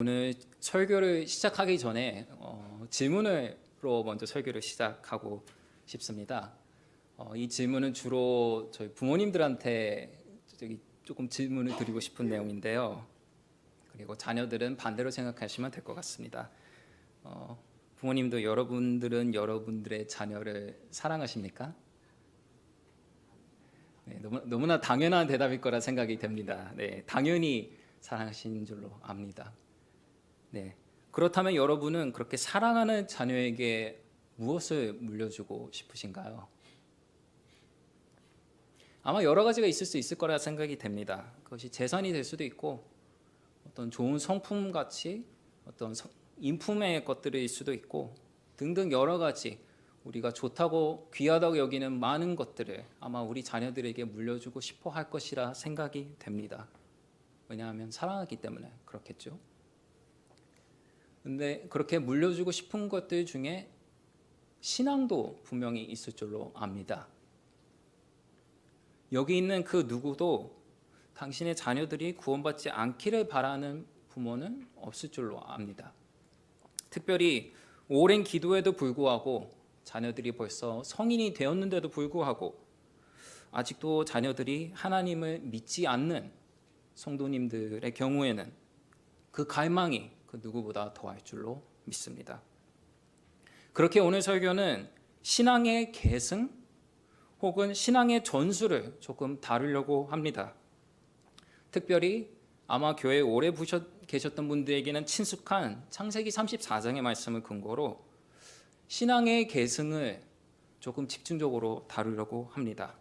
오늘 설교를 시작하기 전에 질문으로 먼저 설교를 시작하고 싶습니다. 이 질문은 주로 저희 부모님들한테 조금 질문을 드리고 싶은 내용인데요. 그리고 자녀들은 반대로 생각하시면 될 것 같습니다. 부모님도 여러분들은 여러분들의 자녀를 사랑하십니까? 네, 너무나 당연한 대답일 거라 생각이 됩니다. 네, 당연히 사랑하시는 줄로 압니다. 네, 그렇다면 여러분은 그렇게 사랑하는 자녀에게 무엇을 물려주고 싶으신가요? 아마 여러 가지가 있을 수 있을 거라 생각이 됩니다. 그것이 재산이 될 수도 있고 어떤 좋은 성품 같이 어떤 인품의 것들일 수도 있고 등등 여러 가지 우리가 좋다고 귀하다고 여기는 많은 것들을 아마 우리 자녀들에게 물려주고 싶어 할 것이라 생각이 됩니다. 왜냐하면 사랑하기 때문에 그렇겠죠. 근데 그렇게 물려주고 싶은 것들 중에 신앙도 분명히 있을 줄로 압니다. 여기 있는 그 누구도 당신의 자녀들이 구원받지 않기를 바라는 부모는 없을 줄로 압니다. 특별히 오랜 기도에도 불구하고 자녀들이 벌써 성인이 되었는데도 불구하고 아직도 자녀들이 하나님을 믿지 않는 성도님들의 경우에는 그 갈망이 그 누구보다 더할 줄로 믿습니다. 그렇게 오늘 설교는 신앙의 계승 혹은 신앙의 전수를 조금 다루려고 합니다. 특별히 아마 교회에 오래 계셨던 분들에게는 친숙한 창세기 34장의 말씀을 근거로 신앙의 계승을 조금 집중적으로 다루려고 합니다.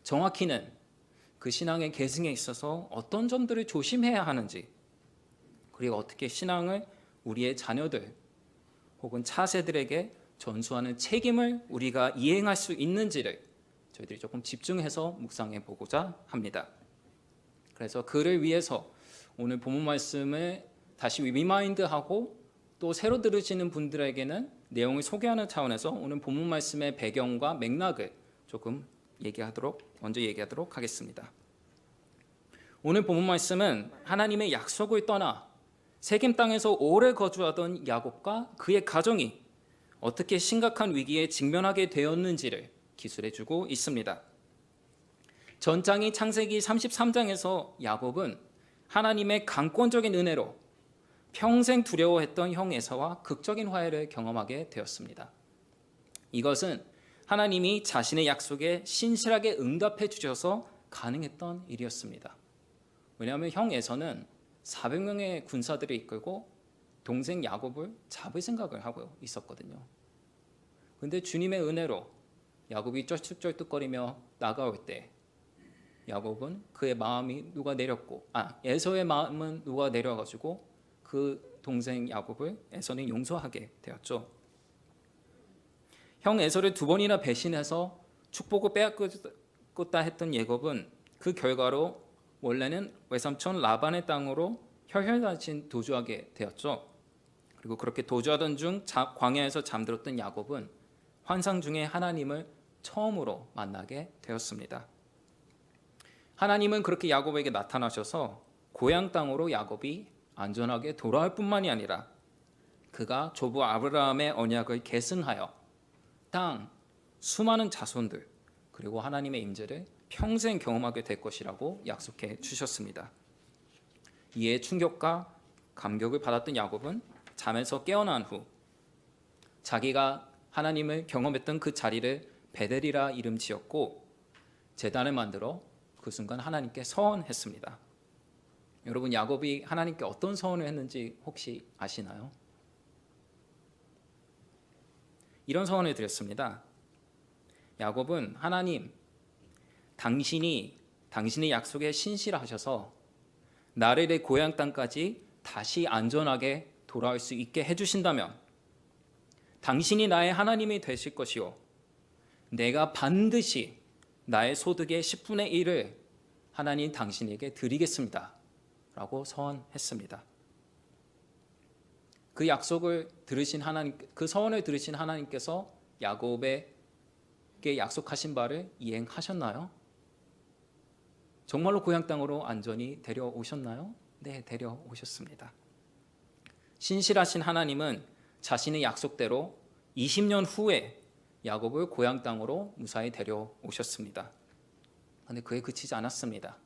정확히는 그 신앙의 계승에 있어서 어떤 점들을 조심해야 하는지, 그리고 어떻게 신앙을 우리의 자녀들 혹은 차세들에게 전수하는 책임을 우리가 이행할 수 있는지를 저희들이 조금 집중해서 묵상해 보고자 합니다. 그래서 그를 위해서 오늘 본문 말씀을 다시 리마인드하고 또 새로 들으시는 분들에게는 내용을 소개하는 차원에서 오늘 본문 말씀의 배경과 맥락을 조금 먼저 얘기하도록 하겠습니다. 오늘 본문 말씀은 하나님의 약속을 떠나 세겜 땅에서 오래 거주하던 야곱과 그의 가정이 어떻게 심각한 위기에 직면하게 되었는지를 기술해주고 있습니다. 전장이 창세기 33장에서 야곱은 하나님의 강권적인 은혜로 평생 두려워했던 형 에사와 극적인 화해를 경험하게 되었습니다. 이것은 하나님이 자신의 약속에 신실하게 응답해 주셔서 가능했던 일이었습니다. 왜냐하면 형 에사는 400명의 군사들을 이끌고 동생 야곱을 잡을 생각을 하고 있었거든요. 그런데 주님의 은혜로 야곱이 쩔뚝쩔뚝거리며 나가올 때 야곱은 그의 마음이 녹아내렸고 에서의 마음은 녹아내려가지고 그 동생 야곱을 에서는 용서하게 되었죠. 형 에서를 2번이나 배신해서 축복을 빼앗겼다 했던 야곱은 그 결과로 원래는 외삼촌 라반의 땅으로 혈혈단신 도주하게 되었죠. 그리고 그렇게 도주하던 중 광야에서 잠들었던 야곱은 환상 중에 하나님을 처음으로 만나게 되었습니다. 하나님은 그렇게 야곱에게 나타나셔서 고향 땅으로 야곱이 안전하게 돌아올 뿐만이 아니라 그가 조부 아브라함의 언약을 계승하여 땅, 수많은 자손들 그리고 하나님의 임재를 평생 경험하게 될 것이라고 약속해 주셨습니다. 이에 충격과 감격을 받았던 야곱은 잠에서 깨어난 후 자기가 하나님을 경험했던 그 자리를 베델이라 이름 지었고 제단을 만들어 그 순간 하나님께 서원했습니다. 여러분, 야곱이 하나님께 어떤 서원을 했는지 혹시 아시나요? 이런 서원을 드렸습니다. 야곱은 하나님, 당신이 당신의 약속에 신실하셔서 나를 내 고향 땅까지 다시 안전하게 돌아올 수 있게 해주신다면 당신이 나의 하나님이 되실 것이요 내가 반드시 나의 소득의 10분의 1을 하나님 당신에게 드리겠습니다 라고 서원했습니다. 그 약속을 들으신 하나님, 그 서원을 들으신 하나님께서 야곱에게 약속하신 바를 이행하셨나요? 정말로 고향 땅으로 안전히 데려오셨나요? 네, 데려오셨습니다. 신실하신 하나님은 자신의 약속대로 20년 후에 야곱을 고향 땅으로 무사히 데려오셨습니다. 그런데 그에 그치지 않았습니다.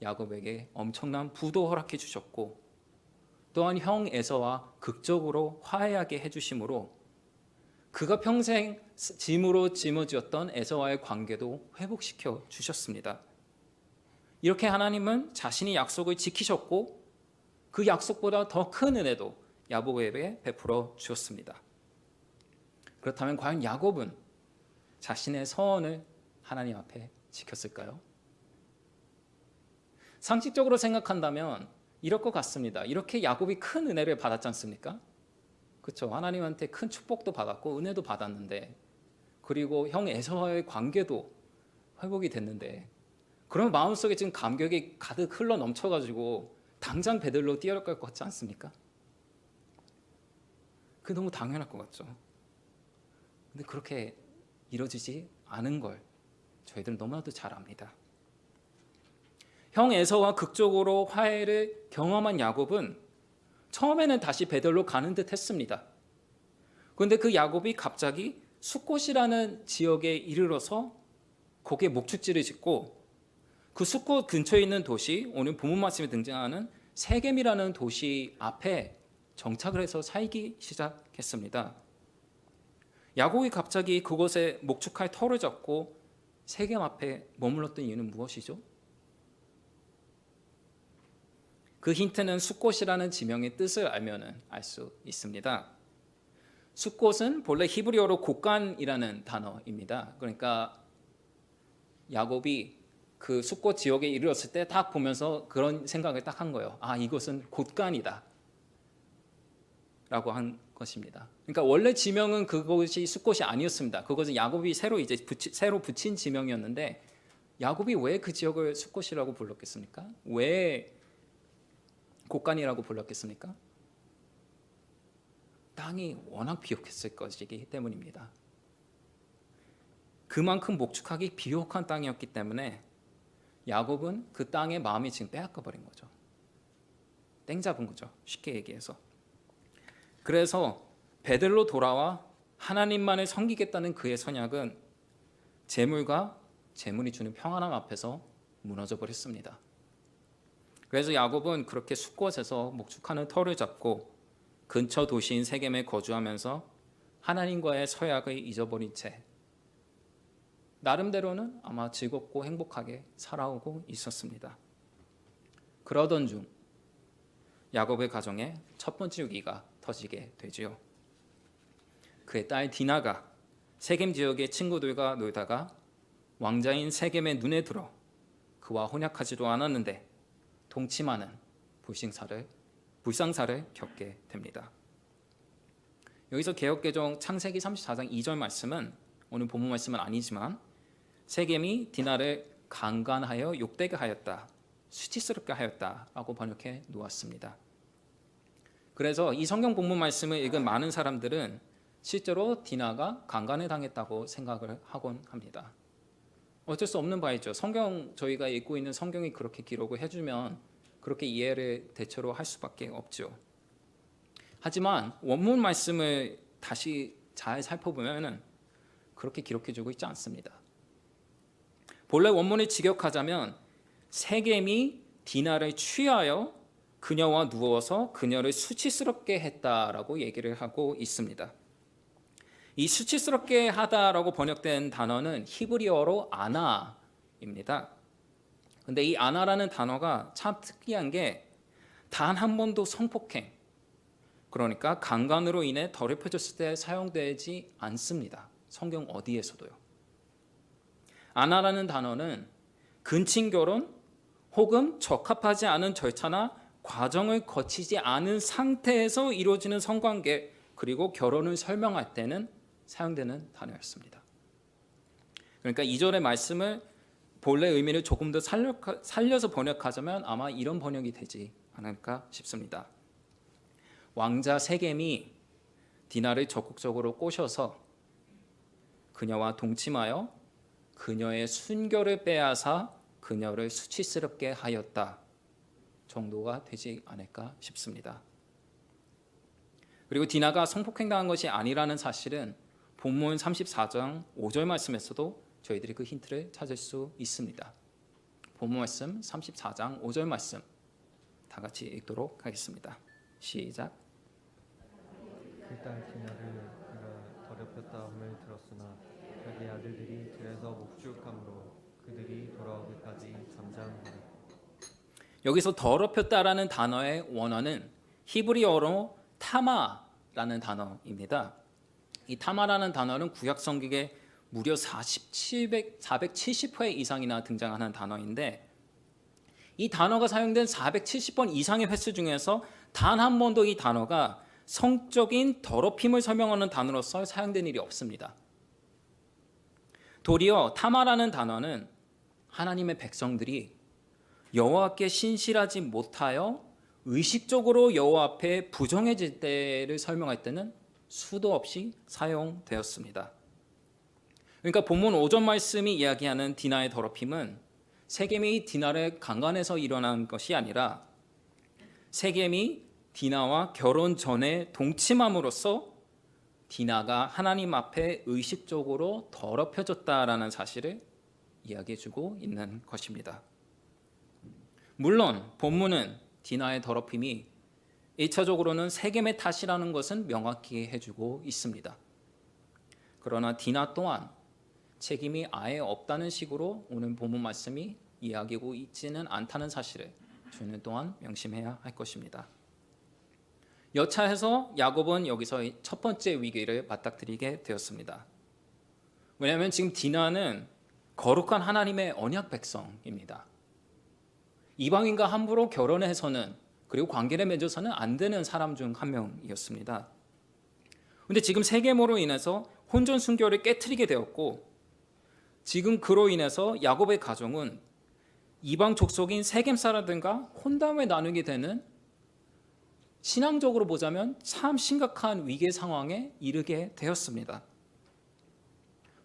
야곱에게 엄청난 부도 허락해 주셨고 또한 형 에서와 극적으로 화해하게 해주심으로 그가 평생 짐으로 짊어졌던 에서와의 관계도 회복시켜 주셨습니다. 이렇게 하나님은 자신이 약속을 지키셨고 그 약속보다 더 큰 은혜도 야곱에게 베풀어 주었습니다. 그렇다면 과연 야곱은 자신의 서원을 하나님 앞에 지켰을까요? 상식적으로 생각한다면 이럴 것 같습니다. 이렇게 야곱이 큰 은혜를 받았지 않습니까? 그렇죠. 하나님한테 큰 축복도 받았고 은혜도 받았는데, 그리고 형 에서와의 관계도 회복이 됐는데, 그러면 마음속에 지금 감격이 가득 흘러 넘쳐가지고 당장 베들로 뛰어갈 것 같지 않습니까? 그게 너무 당연할 것 같죠. 근데 그렇게 이루어지지 않은 걸 저희들은 너무나도 잘 압니다. 형 에서와 극적으로 화해를 경험한 야곱은 처음에는 다시 베들로 가는 듯 했습니다. 그런데 그 야곱이 갑자기 숫곳이라는 지역에 이르러서 거기에 목축지를 짓고 그 숫곳 근처에 있는 도시, 오늘 본문 말씀에 등장하는 세겜이라는 도시 앞에 정착을 해서 살기 시작했습니다. 야곱이 갑자기 그곳에 목축할 터를 잡고 세겜 앞에 머물렀던 이유는 무엇이죠? 그 힌트는 숫곳이라는 지명의 뜻을 알면 알 수 있습니다. 숫곳은 본래 히브리어로 곳간이라는 단어입니다. 그러니까 야곱이 그 숫곳 지역에 이르렀을 때 딱 보면서 그런 생각을 딱 한 거예요. 아, 이곳은 곳간이다 라고 한 것입니다. 그러니까 원래 지명은 그곳이 숫곳이 아니었습니다. 그것은 야곱이 새로 붙인 지명이었는데, 야곱이 왜 그 지역을 숫곳이라고 불렀겠습니까? 왜 곳간이라고 불렀겠습니까? 땅이 워낙 비옥했을 것이기 때문입니다. 그만큼 목축하기 비옥한 땅이었기 때문에 야곱은 그 땅에 마음이 지금 빼앗겨 버린 거죠. 땡 잡은 거죠. 쉽게 얘기해서. 그래서 베들로 돌아와 하나님만을 섬기겠다는 그의 선약은 재물과 재물이 주는 평안함 앞에서 무너져 버렸습니다. 그래서 야곱은 그렇게 숫곳에서 목축하는 터를 잡고 근처 도시인 세겜에 거주하면서 하나님과의 서약을 잊어버린 채 나름대로는 아마 즐겁고 행복하게 살아오고 있었습니다. 그러던 중 야곱의 가정에 첫 번째 위기가 터지게 되지요. 그의 딸 디나가 세겜 지역의 친구들과 놀다가 왕자인 세겜의 눈에 들어 그와 혼약하지도 않았는데 동침하는 불상사를 겪게 됩니다. 여기서 개역개정 창세기 34장 2절 말씀은, 오늘 본문 말씀은 아니지만, 세겜이 디나를 강간하여 욕되게 하였다, 수치스럽게 하였다라고 번역해 놓았습니다. 그래서 이 성경 본문 말씀을 읽은 많은 사람들은 실제로 디나가 강간을 당했다고 생각을 하곤 합니다. 어쩔 수 없는 바이죠. 저희가 읽고 있는 성경이 그렇게 기록을 해주면 그렇게 이해를 대체로 할 수밖에 없죠. 하지만 원문 말씀을 다시 잘 살펴보면 그렇게 기록해주고 있지 않습니다. 본래 원문을 직역하자면 세겜이 디나를 취하여 그녀와 누워서 그녀를 수치스럽게 했다라고 얘기를 하고 있습니다. 이 수치스럽게 하다라고 번역된 단어는 히브리어로 아나입니다. 근데 이 아나라는 단어가 참 특이한 게 단 한 번도 성폭행, 그러니까 강간으로 인해 더럽혀졌을 때 사용되지 않습니다. 성경 어디에서도요. 아나라는 단어는 근친결혼 혹은 적합하지 않은 절차나 과정을 거치지 않은 상태에서 이루어지는 성관계, 그리고 결혼을 설명할 때는 사용되는 단어였습니다. 그러니까 2절의 말씀을 본래 의미를 조금 더 살려서 번역하자면 아마 이런 번역이 되지 않을까 싶습니다. 왕자 세겜이 디나를 적극적으로 꼬셔서 그녀와 동침하여 그녀의 순결을 빼앗아 그녀를 수치스럽게 하였다 정도가 되지 않을까 싶습니다. 그리고 디나가 성폭행당한 것이 아니라는 사실은 본문 34장 5절 말씀에서도 저희들이 그 힌트를 찾을 수 있습니다. 본문 말씀 34장 5절 말씀 다 같이 읽도록 하겠습니다. 시작. 그 딸 디나를 그가 더럽혔다함을 들었으나 그의 아들들이 들에서 목축함으로 그들이 돌아오기까지 잠잠하라. 여기서 더럽혔다라는 단어의 원어는 히브리어로 타마라는 단어입니다. 이 타마라는 단어는 구약 성경에 무려 470회 이상이나 등장하는 단어인데 이 단어가 사용된 470번 이상의 횟수 중에서 단 한 번도 이 단어가 성적인 더럽힘을 설명하는 단어로서 사용된 일이 없습니다. 도리어 타마라는 단어는 하나님의 백성들이 여호와께 신실하지 못하여 의식적으로 여호와 앞에 부정해질 때를 설명할 때는 수도 없이 사용되었습니다. 그러니까 본문 5절 말씀이 이야기하는 디나의 더럽힘은 세겜이 디나를 강간해서 일어난 것이 아니라 세겜이 디나와 결혼 전에 동침함으로써 디나가 하나님 앞에 의식적으로 더럽혀졌다라는 사실을 이야기해주고 있는 것입니다. 물론 본문은 디나의 더럽힘이 1차적으로는 세겜의 탓이라는 것은 명확히 해주고 있습니다. 그러나 디나 또한 책임이 아예 없다는 식으로 오늘 본문 말씀이 이야기하고 있지는 않다는 사실을 주는 또한 명심해야 할 것입니다. 여차해서 야곱은 여기서 첫 번째 위기를 맞닥뜨리게 되었습니다. 왜냐하면 지금 디나는 거룩한 하나님의 언약 백성입니다. 이방인과 함부로 결혼해서는 그리고 관계를 맺어서는 안 되는 사람 중 한 명이었습니다. 그런데 지금 세겜으로 인해서 혼전 순결을 깨트리게 되었고 지금 그로 인해서 야곱의 가정은 이방 족속인 세겜 사람들과 혼담을 나누게 되는 신앙적으로 보자면 참 심각한 위기 상황에 이르게 되었습니다.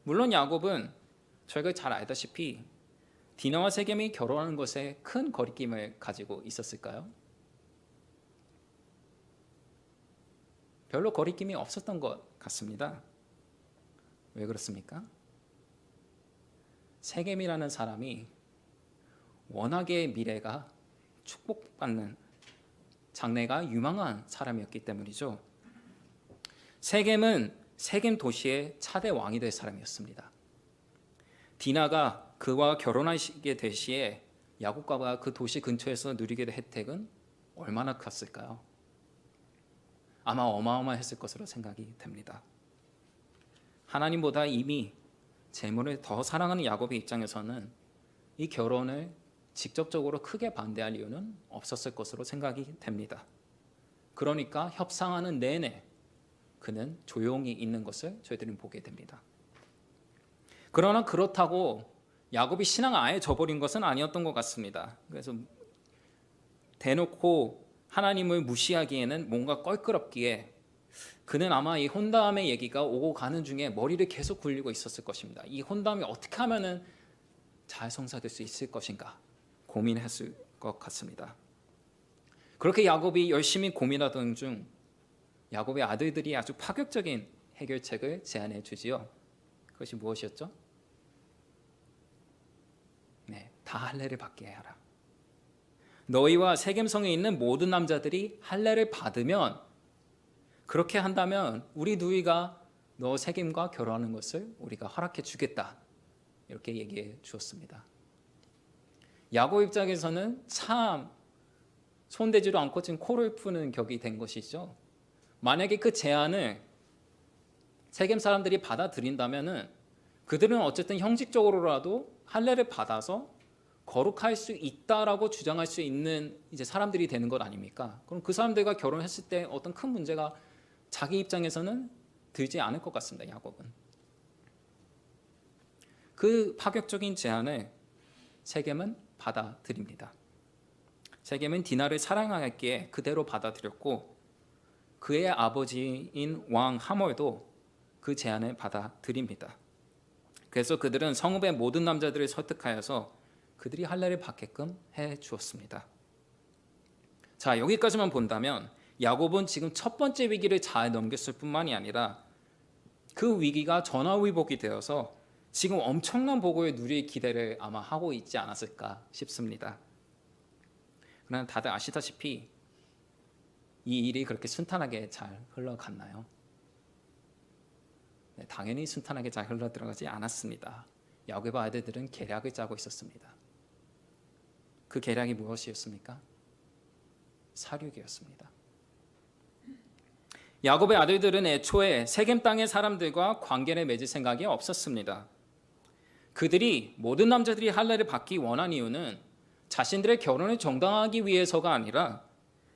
물론 야곱은 저희가 잘 알다시피 디나와 세겜이 결혼하는 것에 큰 거리낌을 가지고 있었을까요? 별로 거리낌이 없었던 것 같습니다. 왜 그렇습니까? 세겜이라는 사람이 워낙에 미래가 축복받는 장래가 유망한 사람이었기 때문이죠. 세겜은 세겜 도시의 차대 왕이 될 사람이었습니다. 디나가 그와 결혼하시게 될 시에 야곱과 그 도시 근처에서 누리게 될 혜택은 얼마나 컸을까요? 아마 어마어마했을 것으로 생각이 됩니다. 하나님보다 이미 재물을 더 사랑하는 야곱의 입장에서는 이 결혼을 직접적으로 크게 반대할 이유는 없었을 것으로 생각이 됩니다. 그러니까 협상하는 내내 그는 조용히 있는 것을 저희들은 보게 됩니다. 그러나 그렇다고 야곱이 신앙을 아예 저버린 것은 아니었던 것 같습니다. 그래서 대놓고 하나님을 무시하기에는 뭔가 껄끄럽기에 그는 아마 이 혼담의 얘기가 오고 가는 중에 머리를 계속 굴리고 있었을 것입니다. 이 혼담이 어떻게 하면 잘 성사될 수 있을 것인가 고민했을 것 같습니다. 그렇게 야곱이 열심히 고민하던 중 야곱의 아들들이 아주 파격적인 해결책을 제안해 주지요. 그것이 무엇이었죠? 다 할례를 받게 하라. 너희와 세겜성에 있는 모든 남자들이 할례를 받으면 그렇게 한다면 우리 누이가 너 세겜과 결혼하는 것을 우리가 허락해 주겠다. 이렇게 얘기해 주었습니다. 야곱 입장에서는 참 손대지도 않고 지금 코를 푸는 격이 된 것이죠. 만약에 그 제안을 세겜 사람들이 받아들인다면은 그들은 어쨌든 형식적으로라도 할례를 받아서 거룩할 수 있다라고 주장할 수 있는 이제 사람들이 되는 것 아닙니까? 그럼 그 사람들과 결혼했을 때 어떤 큰 문제가 자기 입장에서는 들지 않을 것 같습니다. 야곱은 그 파격적인 제안을 세겜은 받아들입니다. 세겜은 디나를 사랑하기에 그대로 받아들였고 그의 아버지인 왕 하몰도 그 제안을 받아들입니다. 그래서 그들은 성읍의 모든 남자들을 설득하여서 그들이 할례를 받게끔 해 주었습니다. 자, 여기까지만 본다면 야곱은 지금 첫 번째 위기를 잘 넘겼을 뿐만이 아니라 그 위기가 전화위복이 되어서 지금 엄청난 복을 누릴 기대를 아마 하고 있지 않았을까 싶습니다. 그러나 다들 아시다시피 이 일이 그렇게 순탄하게 잘 흘러갔나요? 네, 당연히 순탄하게 잘 흘러들어가지 않았습니다. 야곱의 아들들은 계략을 짜고 있었습니다. 그 계략이 무엇이었습니까? 사륙이었습니다. 야곱의 아들들은 애초에 세겜 땅의 사람들과 관계를 맺을 생각이 없었습니다. 그들이 모든 남자들이 할례를 받기 원한 이유는 자신들의 결혼을 정당화하기 위해서가 아니라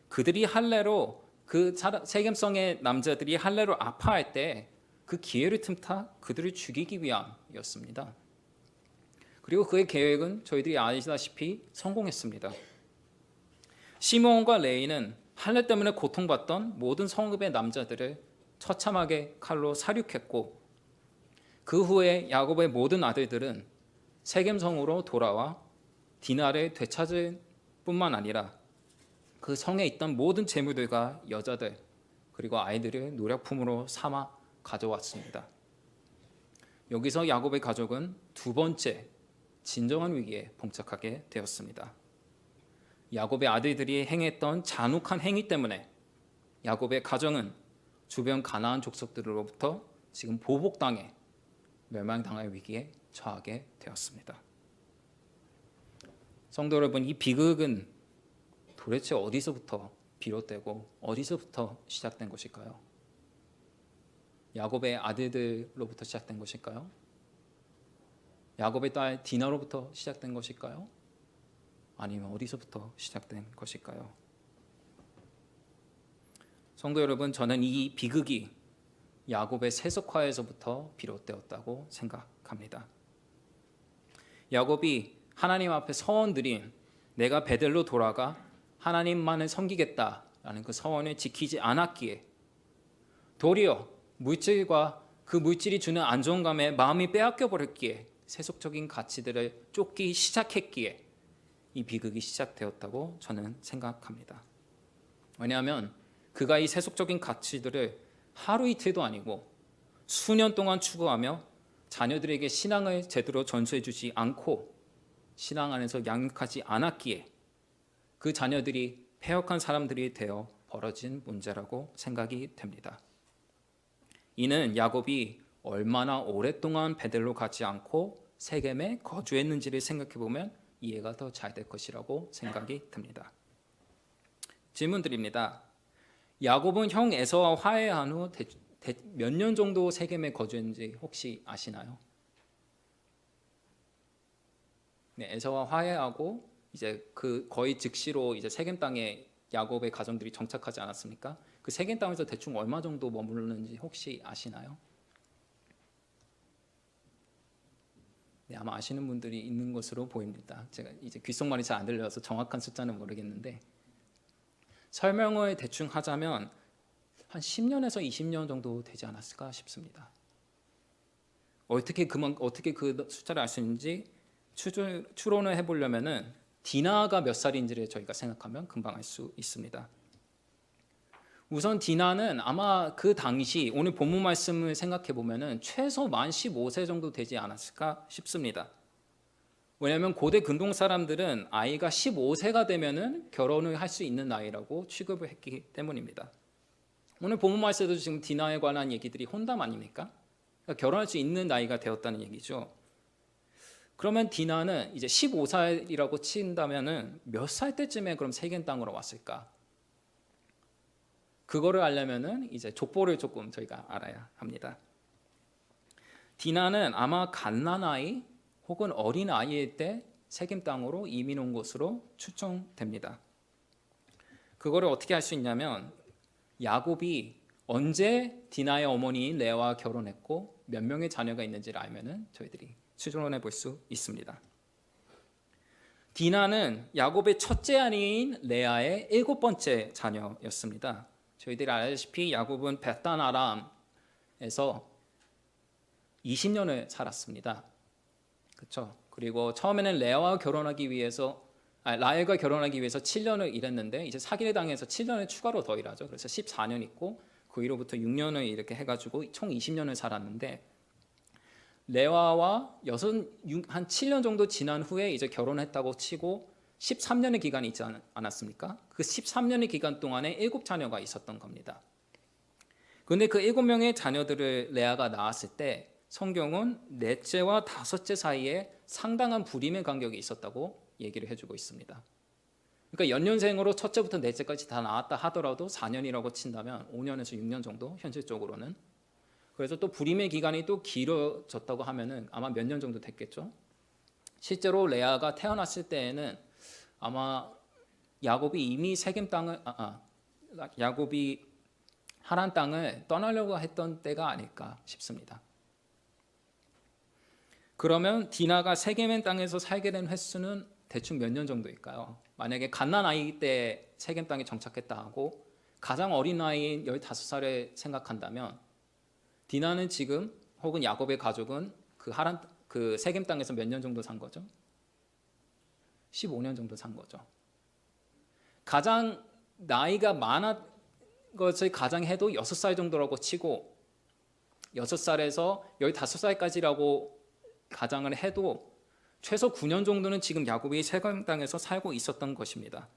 그들이 할례로 그 세겜성의 남자들이 할례로 아파할 때 그 기회를 틈타 그들을 죽이기 위함이었습니다. 그리고 그의 계획은 저희들이 아시다시피 성공했습니다. 시므온과 레위는 할례 때문에 고통받던 모든 성읍의 남자들을 처참하게 칼로 살육했고 그 후에 야곱의 모든 아들들은 세겜성으로 돌아와 디나를 되찾을 뿐만 아니라 그 성에 있던 모든 재물들과 여자들 그리고 아이들을 노략품으로 삼아 가져왔습니다. 여기서 야곱의 가족은 두 번째 진정한 위기에 봉착하게 되었습니다. 야곱의 아들들이 행했던 잔혹한 행위 때문에 야곱의 가정은 주변 가나안 족속들로부터 지금 보복당해 멸망당할 위기에 처하게 되었습니다. 성도 여러분, 이 비극은 도대체 어디서부터 비롯되고 어디서부터 시작된 것일까요? 야곱의 아들들로부터 시작된 것일까요? 야곱의 딸 디나로부터 시작된 것일까요? 아니면 어디서부터 시작된 것일까요? 성도 여러분, 저는 이 비극이 야곱의 세속화에서부터 비롯되었다고 생각합니다. 야곱이 하나님 앞에 서원 드린 내가 베델로 돌아가 하나님만을 섬기겠다라는 그 서원을 지키지 않았기에 도리어 물질과 그 물질이 주는 안정감에 마음이 빼앗겨 버렸기에 세속적인 가치들을 쫓기 시작했기에 이 비극이 시작되었다고 저는 생각합니다. 왜냐하면 그가 이 세속적인 가치들을 하루 이틀도 아니고 수년 동안 추구하며 자녀들에게 신앙을 제대로 전수해 주지 않고 신앙 안에서 양육하지 않았기에 그 자녀들이 패역한 사람들이 되어 벌어진 문제라고 생각이 됩니다. 이는 야곱이 얼마나 오랫동안 베델로 가지 않고 세겜에 거주했는지를 생각해 보면 이해가 더 잘 될 것이라고 생각이 듭니다. 질문 드립니다. 야곱은 형 에서와 화해한 후 몇 년 정도 세겜에 거주했는지 혹시 아시나요? 네, 에서와 화해하고 이제 그 거의 즉시로 이제 세겜 땅에 야곱의 가정들이 정착하지 않았습니까? 그 세겜 땅에서 대충 얼마 정도 머무르는지 혹시 아시나요? 네, 아마 아시는 분들이 있는 것으로 보입니다. 제가 이제 귓속말이 잘 안 들려서 정확한 숫자는 모르겠는데 설명을 대충 하자면 한 10년에서 20년 정도 되지 않았을까 싶습니다. 어떻게 그 숫자를 알 수 있는지 추론을 해보려면은 디나가 몇 살인지를 저희가 생각하면 금방 알 수 있습니다. 우선 디나는 아마 그 당시 오늘 본문 말씀을 생각해 보면은 최소 만 15세 정도 되지 않았을까 싶습니다. 왜냐하면 고대 근동 사람들은 아이가 15세가 되면은 결혼을 할 수 있는 나이라고 취급을 했기 때문입니다. 오늘 본문 말씀에도 지금 디나에 관한 얘기들이 혼담 아닙니까? 그러니까 결혼할 수 있는 나이가 되었다는 얘기죠. 그러면 디나는 이제 15살이라고 친다면은 몇 살 때쯤에 그럼 세겜 땅으로 왔을까? 그거를 알려면은 이제 족보를 조금 저희가 알아야 합니다. 디나는 아마 갓난아이 혹은 어린 아이일 때 세겜 땅으로 이민 온 것으로 추정됩니다. 그거를 어떻게 할 수 있냐면 야곱이 언제 디나의 어머니인 레아와 결혼했고 몇 명의 자녀가 있는지를 알면은 저희들이 추론해 볼 수 있습니다. 디나는 야곱의 첫째 아내인 레아의 7번째 자녀였습니다. 저희들이 알다시피 야곱은 벳단 아람에서 20년을 살았습니다. 그렇죠? 그리고 처음에는 레아와 결혼하기 위해서 라헬과 결혼하기 위해서 7년을 일했는데 이제 사기를 당해서 7년을 추가로 더 일하죠. 그래서 14년 있고 그 이후로부터 6년을 이렇게 해가지고 총 20년을 살았는데 레아와 한 7년 정도 지난 후에 이제 결혼했다고 치고 13년의 기간이 있지 않았습니까? 그 13년의 기간 동안에 7자녀가 있었던 겁니다. 그런데 그 7명의 자녀들을 레아가 낳았을 때 성경은 넷째와 다섯째 사이에 상당한 불임의 간격이 있었다고 얘기를 해주고 있습니다. 그러니까 연년생으로 첫째부터 넷째까지 다 낳았다 하더라도 4년이라고 친다면 5년에서 6년 정도 현실적으로는. 그래서 또 불임의 기간이 또 길어졌다고 하면은 아마 몇 년 정도 됐겠죠. 실제로 레아가 태어났을 때에는 아마 야곱이 이미 세겜 땅을 야곱이 하란 땅을 떠나려고 했던 때가 아닐까 싶습니다. 그러면 디나가 세겜의 땅에서 살게 된 횟수는 대충 몇 년 정도일까요? 만약에 갓난 아이 때 세겜 땅에 정착했다 하고 가장 어린 나이인 15살을 생각한다면 디나는 지금 혹은 야곱의 가족은 그 세겜 땅에서 몇 년 정도 산 거죠? 15년 정도 산 거죠. 가장 나이가 많은 것을 가장 해도 6살 정도라고 치고 6살에서 15살까지라고 가정을 해도 최소 9년 정도는 지금 야곱이 세겜 땅에서 살고 있었던 것입니다.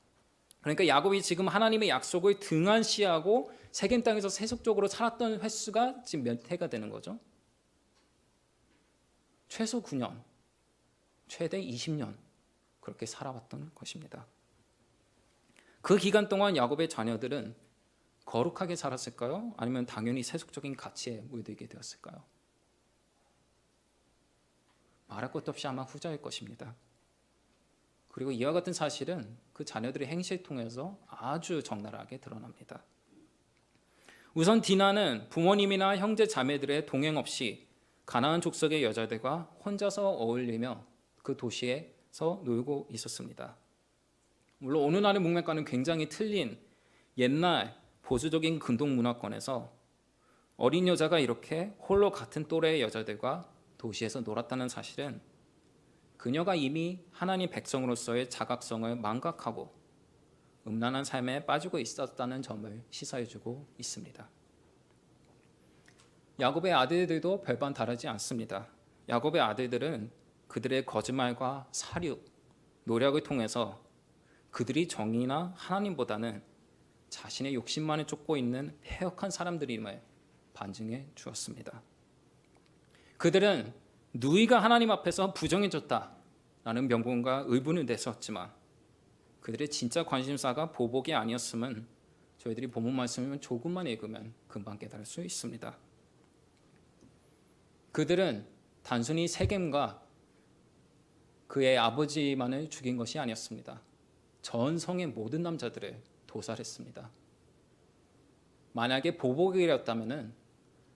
그러니까 야곱이 지금 하나님의 약속을 등한시하고 세겜 땅에서 세속적으로 살았던 횟수가 지금 몇 해가 되는 거죠? 최소 9년, 최대 20년 그렇게 살아왔던 것입니다. 그 기간 동안 야곱의 자녀들은 거룩하게 살았을까요? 아니면 당연히 세속적인 가치에 물들게 되었을까요? 말할 것도 없이 아마 후자일 것입니다. 그리고 이와 같은 사실은 그 자녀들의 행실을 통해서 아주 적나라하게 드러납니다. 우선 디나는 부모님이나 형제 자매들의 동행 없이 가나안 족속의 여자들과 혼자서 어울리며 그 도시에서 놀고 있었습니다. 물론 오늘날의 문맥과는 굉장히 틀린 옛날 보수적인 근동 문화권에서 어린 여자가 이렇게 홀로 같은 또래의 여자들과 도시에서 놀았다는 사실은 그녀가 이미 하나님 백성으로서의 자각성을 망각하고 음란한 삶에 빠지고 있었다는 점을 시사해주고 있습니다. 야곱의 아들들도 별반 다르지 않습니다. 야곱의 아들들은 그들의 거짓말과 사륙, 노력을 통해서 그들이 정의나 하나님보다는 자신의 욕심만에 쫓고 있는 패역한 사람들임을 반증해 주었습니다. 그들은 누이가 하나님 앞에서 부정해졌다라는 명분과 의문을 내세웠지만 그들의 진짜 관심사가 보복이 아니었음은 저희들이 본문 말씀을 조금만 읽으면 금방 깨달을 수 있습니다. 그들은 단순히 세겜과 그의 아버지만을 죽인 것이 아니었습니다. 전 성의 모든 남자들을 도살했습니다. 만약에 보복이었다면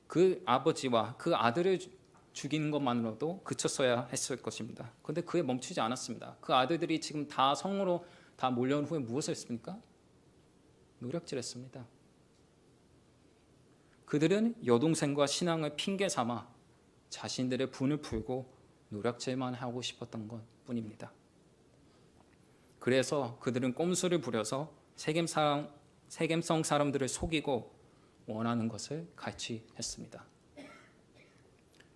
그 아버지와 그 아들을 죽이는 것만으로도 그쳤어야 했을 것입니다. 그런데 그에 멈추지 않았습니다. 그 아들들이 지금 다 성으로 다 몰려온 후에 무엇을 했습니까? 노략질했습니다. 그들은 여동생과 신앙을 핑계 삼아 자신들의 분을 풀고 노략질만 하고 싶었던 것뿐입니다. 그래서 그들은 꼼수를 부려서 세겜성 사람들을 속이고 원하는 것을 갈취했습니다.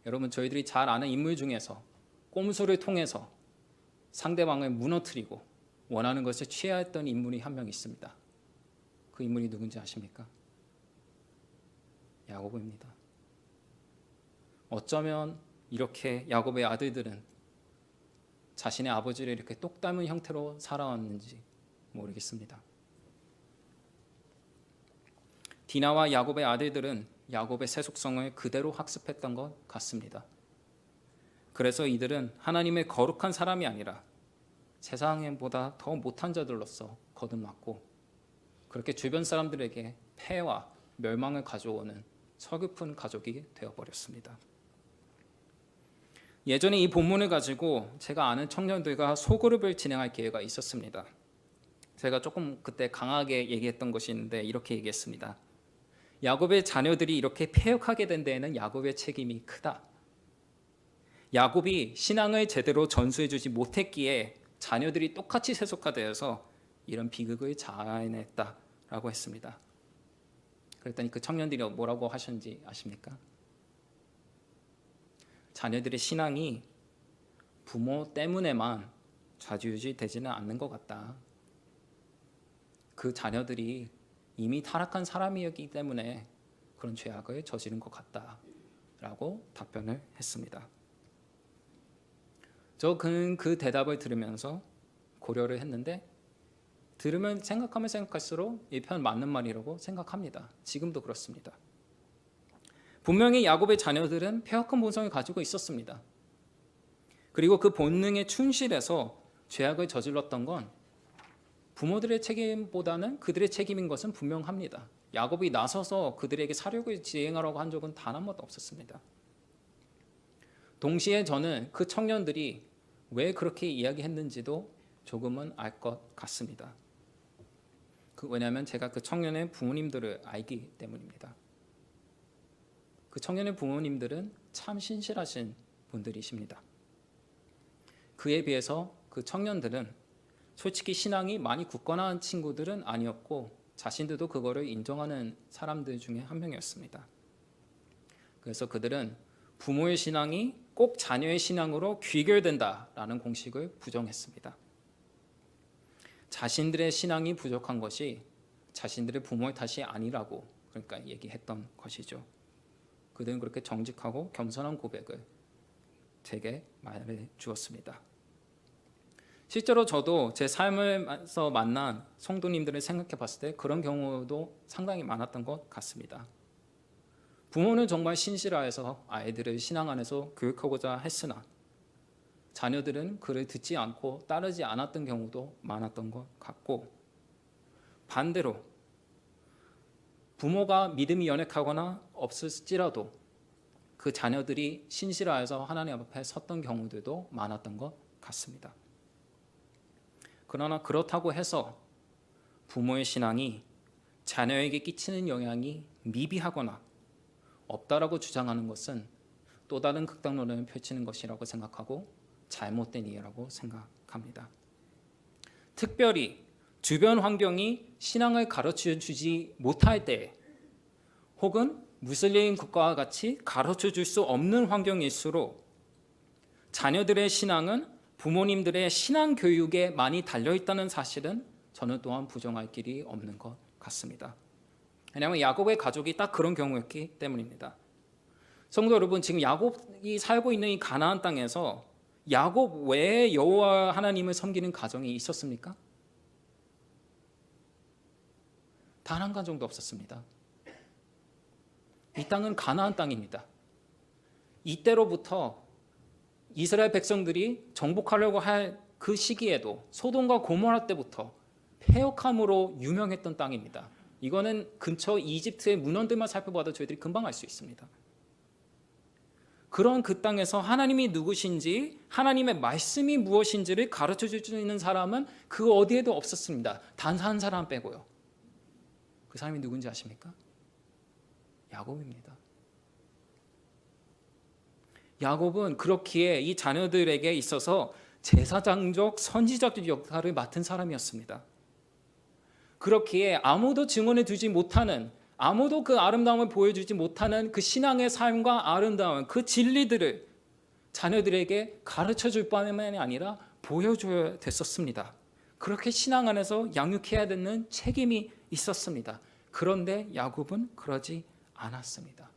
여러분, 저희들이 잘 아는 인물 중에서 꼼수를 통해서 상대방을 무너뜨리고 원하는 것을 취해야 했던 인물이 한 명 있습니다. 그 인물이 누군지 아십니까? 야곱입니다. 어쩌면 이렇게 야곱의 아들들은 자신의 아버지를 이렇게 똑 닮은 형태로 살아왔는지 모르겠습니다. 디나와 야곱의 아들들은 야곱의 세속성을 그대로 학습했던 것 같습니다. 그래서 이들은 하나님의 거룩한 사람이 아니라 세상보다 더 못한 자들로서 거듭났고 그렇게 주변 사람들에게 폐와 멸망을 가져오는 서글픈 가족이 되어버렸습니다. 예전에 이 본문을 가지고 제가 아는 청년들과 소그룹을 진행할 기회가 있었습니다. 제가 조금 그때 강하게 얘기했던 것이 있는데 이렇게 얘기했습니다. 야곱의 자녀들이 이렇게 패역하게 된 데에는 야곱의 책임이 크다. 야곱이 신앙을 제대로 전수해주지 못했기에 자녀들이 똑같이 세속화되어서 이런 비극을 자아내했다라고 했습니다. 그랬더니 그 청년들이 뭐라고 하셨는지 아십니까? 자녀들의 신앙이 부모 때문에만 좌지우지 되지는 않는 것 같다. 그 자녀들이 이미 타락한 사람이었기 때문에 그런 죄악을 저지른 것 같다라고 답변을 했습니다. 저는 그 대답을 들으면서 고려를 했는데 들으면 생각하면 생각할수록 이 편 맞는 말이라고 생각합니다. 지금도 그렇습니다. 분명히 야곱의 자녀들은 패역한 본성을 가지고 있었습니다. 그리고 그 본능에 충실해서 죄악을 저질렀던 건 부모들의 책임보다는 그들의 책임인 것은 분명합니다. 야곱이 나서서 그들에게 사륙을 지행하라고 한 적은 단 한 번도 없었습니다. 동시에 저는 그 청년들이 왜 그렇게 이야기했는지도 조금은 알 것 같습니다. 왜냐하면 제가 그 청년의 부모님들을 알기 때문입니다. 그 청년의 부모님들은 참 신실하신 분들이십니다. 그에 비해서 그 청년들은 솔직히 신앙이 많이 굳건한 친구들은 아니었고 자신들도 그거를 인정하는 사람들 중에 한 명이었습니다. 그래서 그들은 부모의 신앙이 꼭 자녀의 신앙으로 귀결된다라는 공식을 부정했습니다. 자신들의 신앙이 부족한 것이 자신들의 부모의 탓이 아니라고 그러니까 얘기했던 것이죠. 그들은 그렇게 정직하고 겸손한 고백을 제게 말해 주었습니다. 실제로 저도 제 삶에서 만난 성도님들을 생각해 봤을 때 그런 경우도 상당히 많았던 것 같습니다. 부모는 정말 신실하여서 아이들을 신앙 안에서 교육하고자 했으나 자녀들은 그를 듣지 않고 따르지 않았던 경우도 많았던 것 같고, 반대로 부모가 믿음이 연약하거나 없을지라도 그 자녀들이 신실하여서 하나님 앞에 섰던 경우들도 많았던 것 같습니다. 그러나 그렇다고 해서 부모의 신앙이 자녀에게 끼치는 영향이 미비하거나 없다라고 주장하는 것은 또 다른 극단론을 펼치는 것이라고 생각하고 잘못된 이해라고 생각합니다. 특별히 주변 환경이 신앙을 가르쳐 주지 못할 때 혹은 무슬림 국가와 같이 가르쳐 줄 수 없는 환경일수록 자녀들의 신앙은 부모님들의 신앙 교육에 많이 달려있다는 사실은 저는 또한 부정할 길이 없는 것 같습니다. 왜냐하면 야곱의 가족이 딱 그런 경우였기 때문입니다. 성도 여러분, 지금 야곱이 살고 있는 이 가나안 땅에서 야곱 외에 여호와 하나님을 섬기는 가정이 있었습니까? 단 한 가정도 없었습니다. 이 땅은 가나안 땅입니다. 이때로부터 이스라엘 백성들이 정복하려고 할 그 시기에도 소돔과 고모라 때부터 패역함으로 유명했던 땅입니다. 이거는 근처 이집트의 문헌들만 살펴봐도 저희들이 금방 알 수 있습니다. 그런 그 땅에서 하나님이 누구신지 하나님의 말씀이 무엇인지를 가르쳐 줄 수 있는 사람은 그 어디에도 없었습니다. 단 한 사람 빼고요. 그 사람이 누군지 아십니까? 야곱입니다. 야곱은 그렇기에 이 자녀들에게 있어서 제사장적 선지자적 역할을 맡은 사람이었습니다. 그렇기에 아무도 증언해 주지 못하는, 아무도 그 아름다움을 보여주지 못하는 그 신앙의 삶과 아름다움, 그 진리들을 자녀들에게 가르쳐 줄 뿐만이 아니라 보여줘야 됐었습니다. 그렇게 신앙 안에서 양육해야 되는 책임이 있었습니다. 그런데 야곱은 그러지 않았습니다.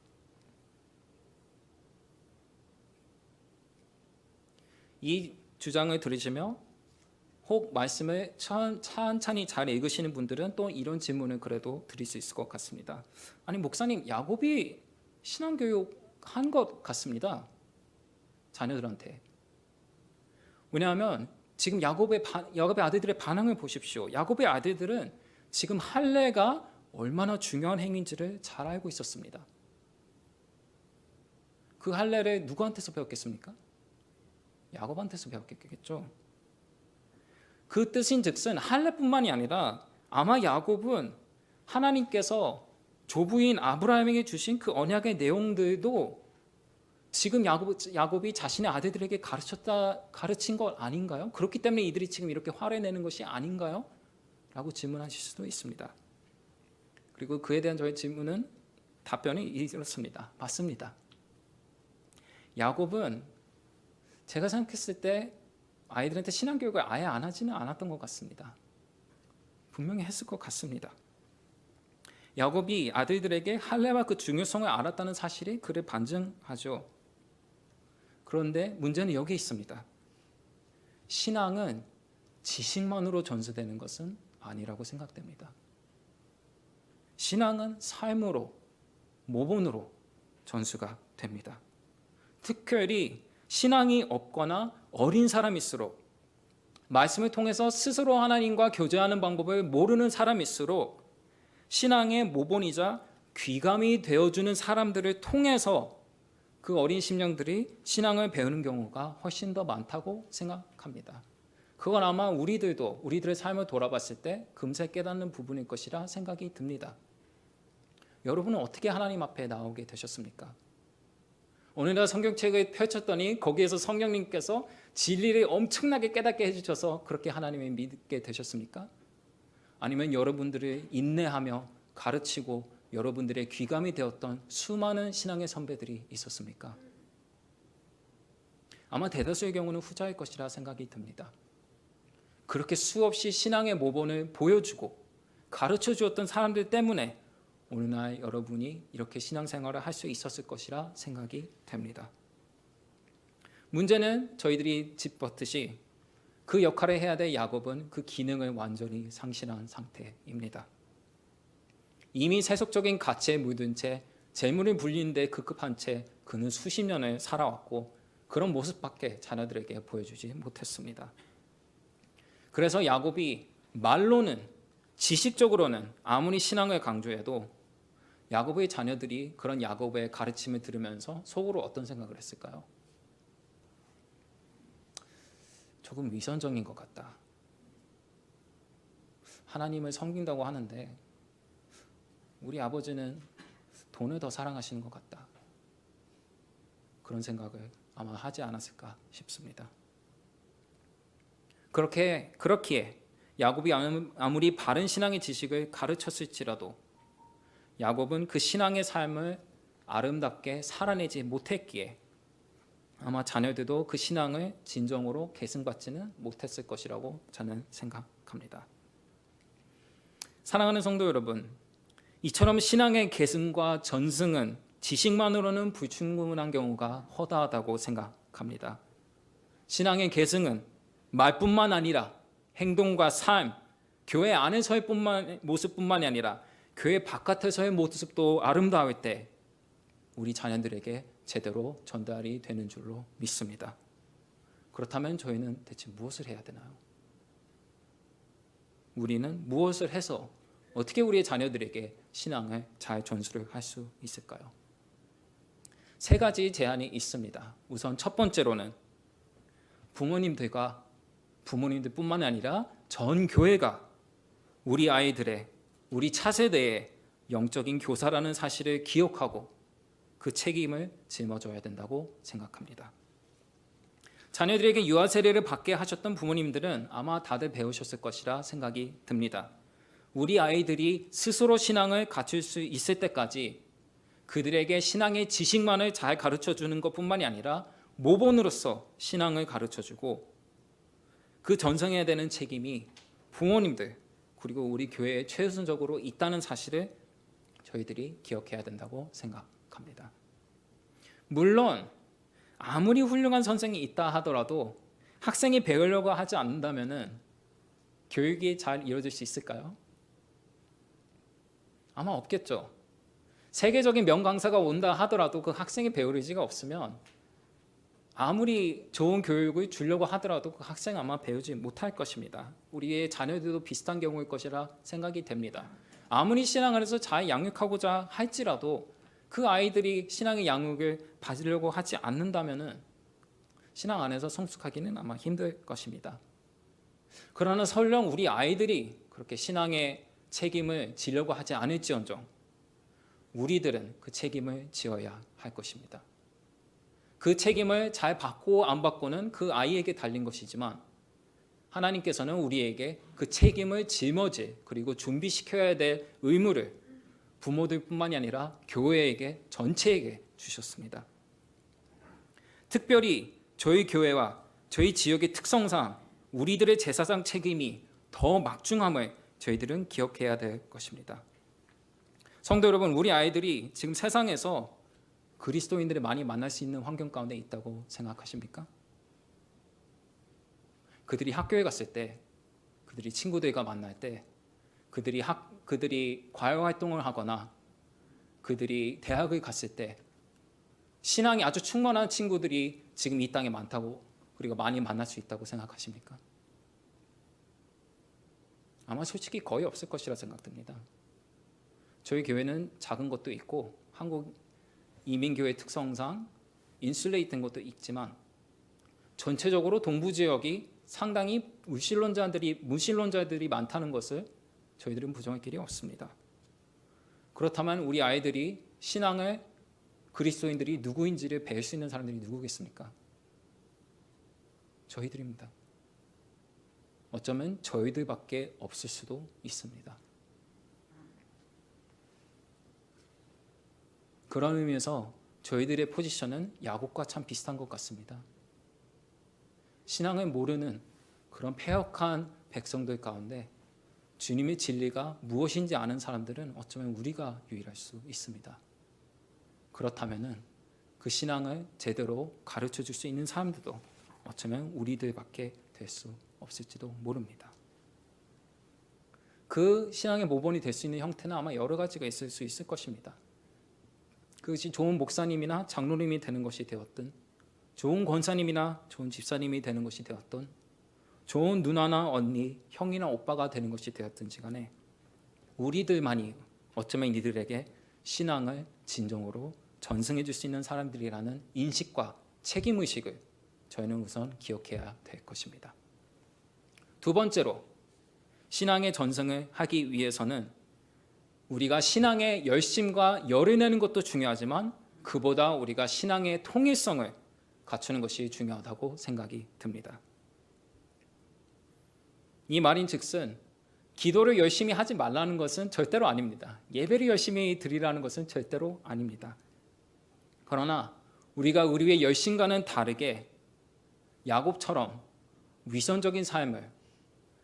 이 주장을 들으시며 혹 말씀을 찬찬히 잘 읽으시는 분들은 또 이런 질문을 그래도 드릴 수 있을 것 같습니다. 아니 목사님, 야곱이 신앙교육 한 것 같습니다. 자녀들한테. 왜냐하면 지금 야곱의 아들들의 반응을 보십시오. 야곱의 아들들은 지금 할례가 얼마나 중요한 행위인지를 잘 알고 있었습니다. 그 할례를 누구한테서 배웠겠습니까? 야곱한테서 배웠겠죠. 그 뜻인즉슨 할례뿐만이 아니라 아마 야곱은 하나님께서 조부인 아브라함에게 주신 그 언약의 내용들도 지금 야곱이 자신의 아들들에게 가르친 것 아닌가요? 그렇기 때문에 이들이 지금 이렇게 화를 내는 것이 아닌가요? 라고 질문하실 수도 있습니다. 그리고 그에 대한 저의 질문은 답변이 이렇습니다. 맞습니다. 야곱은 제가 생각했을 때 아이들한테 신앙교육을 아예 안 하지는 않았던 것 같습니다. 분명히 했을 것 같습니다. 야곱이 아들들에게 할례와 그 중요성을 알았다는 사실이 그를 반증하죠. 그런데 문제는 여기 있습니다. 신앙은 지식만으로 전수되는 것은 아니라고 생각됩니다. 신앙은 삶으로, 모본으로 전수가 됩니다. 특별히 신앙이 없거나 어린 사람일수록, 말씀을 통해서 스스로 하나님과 교제하는 방법을 모르는 사람일수록 신앙의 모본이자 귀감이 되어주는 사람들을 통해서 그 어린 심령들이 신앙을 배우는 경우가 훨씬 더 많다고 생각합니다. 그건 아마 우리들의 삶을 돌아봤을 때 금세 깨닫는 부분일 것이라 생각이 듭니다. 여러분은 어떻게 하나님 앞에 나오게 되셨습니까? 오늘날 성경책을 펼쳤더니 거기에서 성령님께서 진리를 엄청나게 깨닫게 해주셔서 그렇게 하나님을 믿게 되셨습니까? 아니면 여러분들을 인내하며 가르치고 여러분들의 귀감이 되었던 수많은 신앙의 선배들이 있었습니까? 아마 대다수의 경우는 후자일 것이라 생각이 듭니다. 그렇게 수없이 신앙의 모본을 보여주고 가르쳐 주었던 사람들 때문에 오늘날 여러분이 이렇게 신앙생활을 할 수 있었을 것이라 생각이 됩니다. 문제는 저희들이 짚었듯이 그 역할을 해야 될 야곱은 그 기능을 완전히 상실한 상태입니다. 이미 세속적인 가치에 물든 채 재물을 불리는 데 급급한 채 그는 수십 년을 살아왔고 그런 모습밖에 자녀들에게 보여주지 못했습니다. 그래서 야곱이 말로는, 지식적으로는 아무리 신앙을 강조해도 야곱의 자녀들이 그런 야곱의 가르침을 들으면서 속으로 어떤 생각을 했을까요? 조금 위선적인 것 같다. 하나님을 섬긴다고 하는데 우리 아버지는 돈을 더 사랑하시는 것 같다. 그런 생각을 아마 하지 않았을까 싶습니다. 그렇기에 야곱이 아무리 바른 신앙의 지식을 가르쳤을지라도 야곱은 그 신앙의 삶을 아름답게 살아내지 못했기에 아마 자녀들도 그 신앙을 진정으로 계승받지는 못했을 것이라고 저는 생각합니다. 사랑하는 성도 여러분, 이처럼 신앙의 계승과 전승은 지식만으로는 불충분한 경우가 허다하다고 생각합니다. 신앙의 계승은 말뿐만 아니라 행동과 삶, 교회 안에서의 모습뿐만이 아니라 교회 바깥에서의 모습도 아름다울 때 우리 자녀들에게 제대로 전달이 되는 줄로 믿습니다. 그렇다면 저희는 대체 무엇을 해야 되나요? 우리는 무엇을 해서 어떻게 우리의 자녀들에게 신앙을 잘 전수를 할 수 있을까요? 세 가지 제안이 있습니다. 우선 첫 번째로는 부모님들뿐만 아니라 전 교회가 우리 아이들의, 우리 차세대의 영적인 교사라는 사실을 기억하고 그 책임을 짊어져야 된다고 생각합니다. 자녀들에게 유아 세례를 받게 하셨던 부모님들은 아마 다들 배우셨을 것이라 생각이 듭니다. 우리 아이들이 스스로 신앙을 갖출 수 있을 때까지 그들에게 신앙의 지식만을 잘 가르쳐주는 것뿐만이 아니라 모본으로서 신앙을 가르쳐주고 그 전성해야 되는 책임이 부모님들 그리고 우리 교회에 최우선적으로 있다는 사실을 저희들이 기억해야 된다고 생각합니다. 물론 아무리 훌륭한 선생이 있다 하더라도 학생이 배우려고 하지 않는다면 교육이 잘 이루어질 수 있을까요? 아마 없겠죠. 세계적인 명강사가 온다 하더라도 그 학생이 배울 의지가 없으면 아무리 좋은 교육을 주려고 하더라도 그 학생은 아마 배우지 못할 것입니다. 우리의 자녀들도 비슷한 경우일 것이라 생각이 됩니다. 아무리 신앙 안에서 잘 양육하고자 할지라도 그 아이들이 신앙의 양육을 받으려고 하지 않는다면 신앙 안에서 성숙하기는 아마 힘들 것입니다. 그러나 설령 우리 아이들이 그렇게 신앙의 책임을 지려고 하지 않을지언정 우리들은 그 책임을 지어야 할 것입니다. 그 책임을 잘 받고 안 받고는 그 아이에게 달린 것이지만 하나님께서는 우리에게 그 책임을 짊어질 그리고 준비시켜야 될 의무를 부모들뿐만이 아니라 교회에게 전체에게 주셨습니다. 특별히 저희 교회와 저희 지역의 특성상 우리들의 제사장 책임이 더 막중함을 저희들은 기억해야 될 것입니다. 성도 여러분, 우리 아이들이 지금 세상에서 그리스도인들을 많이 만날 수 있는 환경 가운데 있다고 생각하십니까? 그들이 학교에 갔을 때, 그들이 친구들과 만날 때, 그들이 과외 활동을 하거나 그들이 대학을 갔을 때 신앙이 아주 충만한 친구들이 지금 이 땅에 많다고 우리가 많이 만날 수 있다고 생각하십니까? 아마 솔직히 거의 없을 것이라 생각됩니다. 저희 교회는 작은 것도 있고 한국 이민교회 특성상 인슐레이트된 것도 있지만 전체적으로 동부 지역이 상당히 무신론자들이 많다는 것을 저희들은 부정할 길이 없습니다. 그렇다면 우리 아이들이 신앙을 그리스도인들이 누구인지를 배울 수 있는 사람들이 누구겠습니까? 저희들입니다. 어쩌면 저희들밖에 없을 수도 있습니다. 그런 의미에서 저희들의 포지션은 야곱과 참 비슷한 것 같습니다. 신앙을 모르는 그런 패역한 백성들 가운데 주님의 진리가 무엇인지 아는 사람들은 어쩌면 우리가 유일할 수 있습니다. 그렇다면 그 신앙을 제대로 가르쳐 줄 수 있는 사람들도 어쩌면 우리들밖에 될 수 없을지도 모릅니다. 그 신앙의 모본이 될 수 있는 형태는 아마 여러 가지가 있을 수 있을 것입니다. 그것이 좋은 목사님이나 장로님이 되는 것이 되었든, 좋은 권사님이나 좋은 집사님이 되는 것이 되었든, 좋은 누나나 언니, 형이나 오빠가 되는 것이 되었든지 간에 우리들만이 어쩌면 이들에게 신앙을 진정으로 전승해 줄 수 있는 사람들이라는 인식과 책임의식을 저희는 우선 기억해야 될 것입니다. 두 번째로, 신앙의 전승을 하기 위해서는 우리가 신앙의 열심과 열을 내는 것도 중요하지만 그보다 우리가 신앙의 통일성을 갖추는 것이 중요하다고 생각이 듭니다. 이 말인즉슨 기도를 열심히 하지 말라는 것은 절대로 아닙니다. 예배를 열심히 드리라는 것은 절대로 아닙니다. 그러나 우리가 우리의 열심과는 다르게 야곱처럼 위선적인 삶을,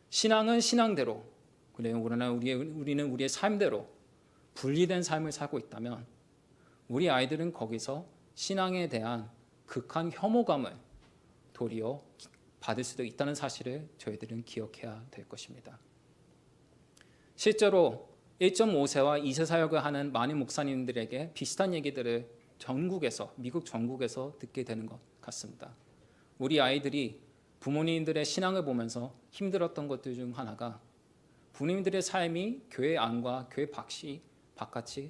신앙은 신앙대로, 그러나 우리는 우리의 삶대로 분리된 삶을 살고 있다면 우리 아이들은 거기서 신앙에 대한 극한 혐오감을 도리어 받을 수도 있다는 사실을 저희들은 기억해야 될 것입니다. 실제로 1.5세와 2세 사역을 하는 많은 목사님들에게 비슷한 얘기들을 미국 전국에서 듣게 되는 것 같습니다. 우리 아이들이 부모님들의 신앙을 보면서 힘들었던 것들 중 하나가 부모님들의 삶이 교회 안과 교회 바깥이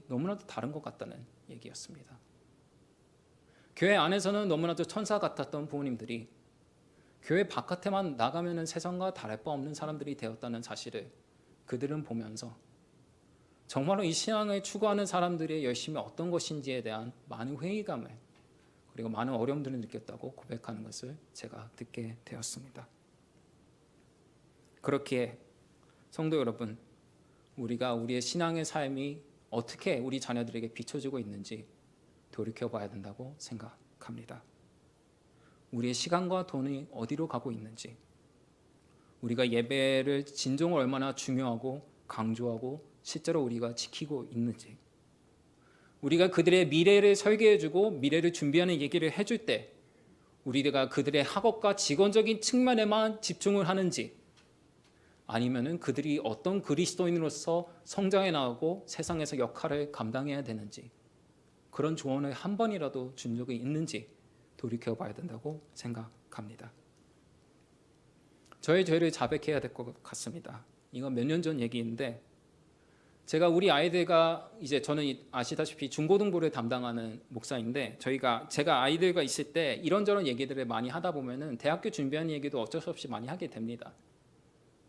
너무나도 다른 것 같다는 얘기였습니다. 교회 안에서는 너무나도 천사 같았던 부모님들이 교회 바깥에만 나가면 세상과 다를 바 없는 사람들이 되었다는 사실을 그들은 보면서 정말로 이 신앙을 추구하는 사람들의 열심이 어떤 것인지에 대한 많은 회의감을 그리고 많은 어려움들을 느꼈다고 고백하는 것을 제가 듣게 되었습니다. 그렇기에 성도 여러분, 우리가 우리의 신앙의 삶이 어떻게 우리 자녀들에게 비춰지고 있는지 돌이켜봐야 된다고 생각합니다. 우리의 시간과 돈이 어디로 가고 있는지, 우리가 예배를 진정을 얼마나 중요하고 강조하고 실제로 우리가 지키고 있는지, 우리가 그들의 미래를 설계해주고 미래를 준비하는 얘기를 해줄 때 우리가 그들의 학업과 직원적인 측면에만 집중을 하는지, 아니면은 그들이 어떤 그리스도인으로서 성장해 나가고 세상에서 역할을 감당해야 되는지, 그런 조언을 한 번이라도 준 적이 있는지 돌이켜봐야 된다고 생각합니다. 저의 죄를 자백해야 될 것 같습니다. 이건 몇 년 전 얘기인데, 제가 우리 아이들과 저는 아시다시피 중고등부를 담당하는 목사인데, 제가 아이들과 있을 때 이런저런 얘기들을 많이 하다 보면은 대학교 준비하는 얘기도 어쩔 수 없이 많이 하게 됩니다.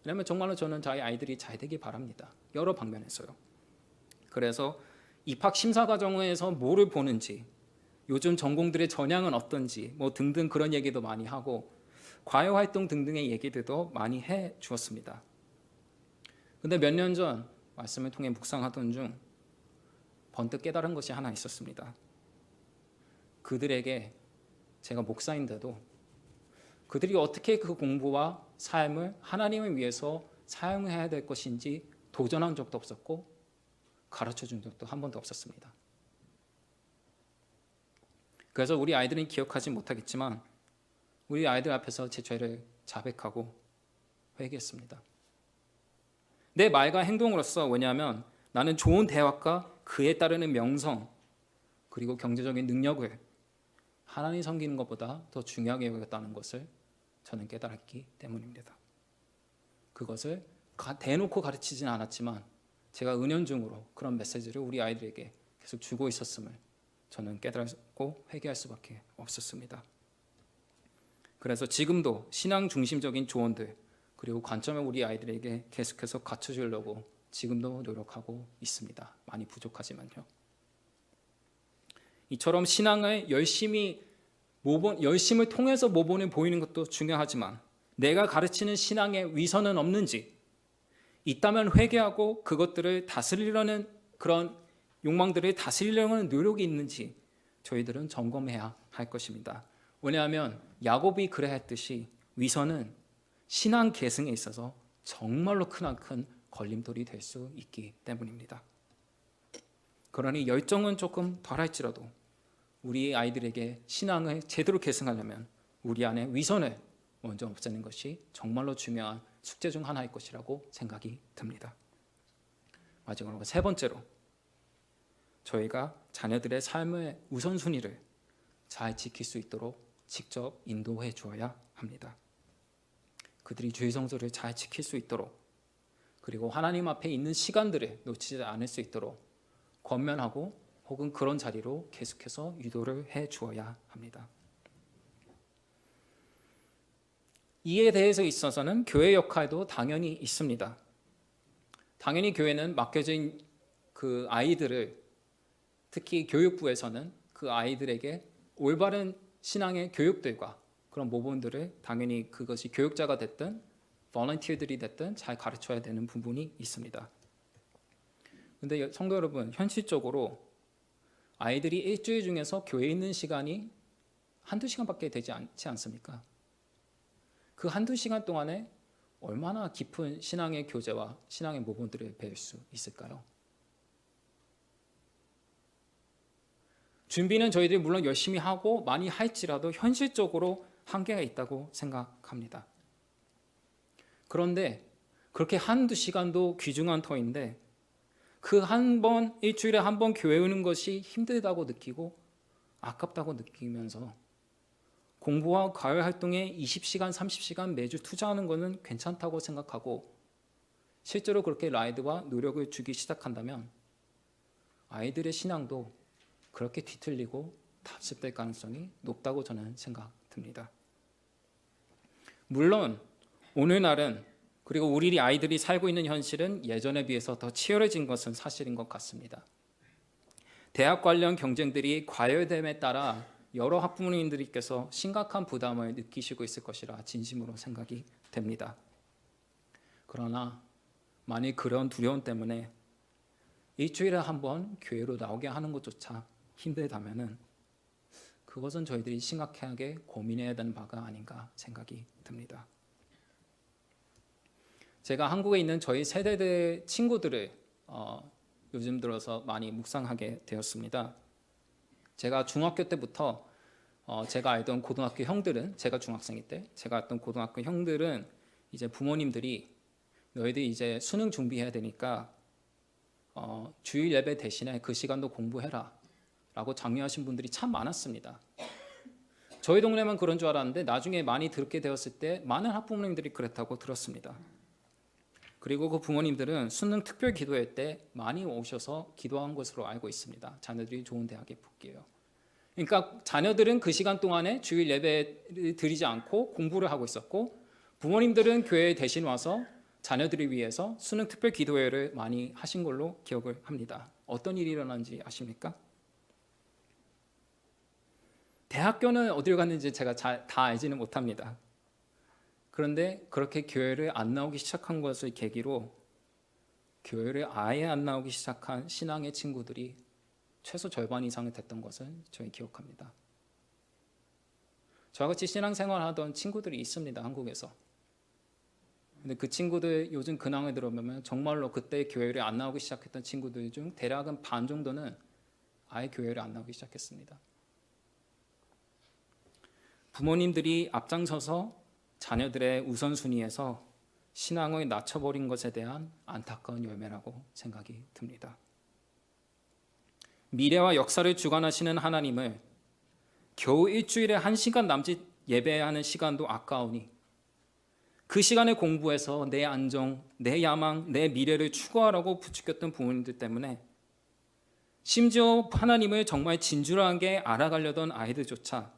왜냐하면 정말로 저는 저희 아이들이 잘 되길 바랍니다. 여러 방면에서요. 그래서 입학 심사 과정에서 뭐를 보는지, 요즘 전공들의 전향은 어떤지 뭐 등등 그런 얘기도 많이 하고 과외 활동 등등의 얘기들도 많이 해 주었습니다. 근데 몇 년 전 말씀을 통해 묵상하던 중 번뜩 깨달은 것이 하나 있었습니다. 그들에게 제가 목사인데도 그들이 어떻게 그 공부와 삶을 하나님을 위해서 사용해야 될 것인지 도전한 적도 없었고 가르쳐 준 적도 한 번도 없었습니다. 그래서 우리 아이들은 기억하지 못하겠지만 우리 아이들 앞에서 제 죄를 자백하고 회개했습니다. 내 말과 행동으로서, 왜냐하면 나는 좋은 대학과 그에 따르는 명성 그리고 경제적인 능력을 하나님 섬기는 것보다 더 중요하게 여겼다는 것을 저는 깨달았기 때문입니다. 그것을 대놓고 가르치진 않았지만 제가 은연중으로 그런 메시지를 우리 아이들에게 계속 주고 있었음을 저는 깨달았고 회개할 수밖에 없었습니다. 그래서 지금도 신앙 중심적인 조언들 그리고 관점을 우리 아이들에게 계속해서 갖춰주려고 지금도 노력하고 있습니다. 많이 부족하지만요. 이처럼 신앙을 열심을 통해서 모범을 보이는 것도 중요하지만 내가 가르치는 신앙에 위선은 없는지, 있다면 회개하고 그것들을 다스리려는 그런 욕망들을 다스리려는 노력이 있는지 저희들은 점검해야 할 것입니다. 왜냐하면 야곱이 그래 했듯이 위선은 신앙 계승에 있어서 정말로 크나큰 걸림돌이 될 수 있기 때문입니다. 그러니 열정은 조금 덜할지라도 우리 아이들에게 신앙을 제대로 계승하려면 우리 안에 위선을 먼저 없애는 것이 정말로 중요한 숙제 중 하나일 것이라고 생각이 듭니다. 마지막으로 세 번째로, 저희가 자녀들의 삶의 우선순위를 잘 지킬 수 있도록 직접 인도해 주어야 합니다. 그들이 주의 성소를 잘 지킬 수 있도록, 그리고 하나님 앞에 있는 시간들을 놓치지 않을 수 있도록 권면하고 혹은 그런 자리로 계속해서 유도를 해 주어야 합니다. 이에 대해서 있어서는 교회 역할도 당연히 있습니다. 당연히 교회는 맡겨진 그 아이들을, 특히 교육부에서는 그 아이들에게 올바른 신앙의 교육들과 그런 모범들을 당연히 그것이 교육자가 됐든 volunteer들이 됐든 잘 가르쳐야 되는 부분이 있습니다. 그런데 성도 여러분, 현실적으로 아이들이 일주일 중에서 교회에 있는 시간이 한두 시간밖에 되지 않지 않습니까? 그 한두 시간 동안에 얼마나 깊은 신앙의 교제와 신앙의 모범들을 배울 수 있을까요? 준비는 저희들이 물론 열심히 하고 많이 할지라도 현실적으로 한계가 있다고 생각합니다. 그런데 그렇게 한두 시간도 귀중한 터인데 그 일주일에 한 번 교회 오는 것이 힘들다고 느끼고 아깝다고 느끼면서 공부와 과외 활동에 20시간, 30시간 매주 투자하는 것은 괜찮다고 생각하고 실제로 그렇게 라이드와 노력을 주기 시작한다면 아이들의 신앙도 그렇게 뒤틀리고 답습될 가능성이 높다고 저는 생각됩니다. 물론 오늘날은, 그리고 우리 아이들이 살고 있는 현실은 예전에 비해서 더 치열해진 것은 사실인 것 같습니다. 대학 관련 경쟁들이 과열됨에 따라 여러 학부모님들께서 심각한 부담을 느끼시고 있을 것이라 진심으로 생각이 됩니다. 그러나 만일 그런 두려움 때문에 일주일에 한 번 교회로 나오게 하는 것조차 힘들다면은 그것은 저희들이 심각하게 고민해야 되는 바가 아닌가 생각이 듭니다. 제가 한국에 있는 저희 세대의 친구들을 요즘 들어서 많이 묵상하게 되었습니다. 제가 중학교 때부터 제가 알던 고등학교 형들은, 제가 중학생일 때 제가 알던 고등학교 형들은 이제 부모님들이 너희들 이제 수능 준비해야 되니까 주일 예배 대신에 그 시간도 공부해라 라고 장려하신 분들이 참 많았습니다. 저희 동네만 그런 줄 알았는데 나중에 많이 듣게 되었을 때 많은 학부모님들이 그랬다고 들었습니다. 그리고 그 부모님들은 수능 특별 기도회 때 많이 오셔서 기도한 것으로 알고 있습니다. 자녀들이 좋은 대학에 붙게요. 그러니까 자녀들은 그 시간 동안에 주일 예배를 드리지 않고 공부를 하고 있었고 부모님들은 교회에 대신 와서 자녀들을 위해서 수능 특별 기도회를 많이 하신 걸로 기억을 합니다. 어떤 일이 일어난지 아십니까? 대학교는 어디로 갔는지 제가 다 알지는 못합니다. 그런데 그렇게 교회를 안 나오기 시작한 것을 계기로 교회를 아예 안 나오기 시작한 신앙의 친구들이 최소 절반 이상이 됐던 것을 저희 기억합니다. 저와 같이 신앙생활하던 친구들이 있습니다. 한국에서. 근데 그 친구들 요즘 근황을 들어보면 정말로 그때 교회를 안 나오기 시작했던 친구들 중 대략은 반 정도는 아예 교회를 안 나오기 시작했습니다. 부모님들이 앞장서서 자녀들의 우선순위에서 신앙을 낮춰버린 것에 대한 안타까운 열매라고 생각이 듭니다. 미래와 역사를 주관하시는 하나님을 겨우 일주일에 1시간 남짓 예배하는 시간도 아까우니 그 시간에 공부해서 내 안정, 내 야망, 내 미래를 추구하라고 부추겼던 부모님들 때문에 심지어 하나님을 정말 진실하게 알아가려던 아이들조차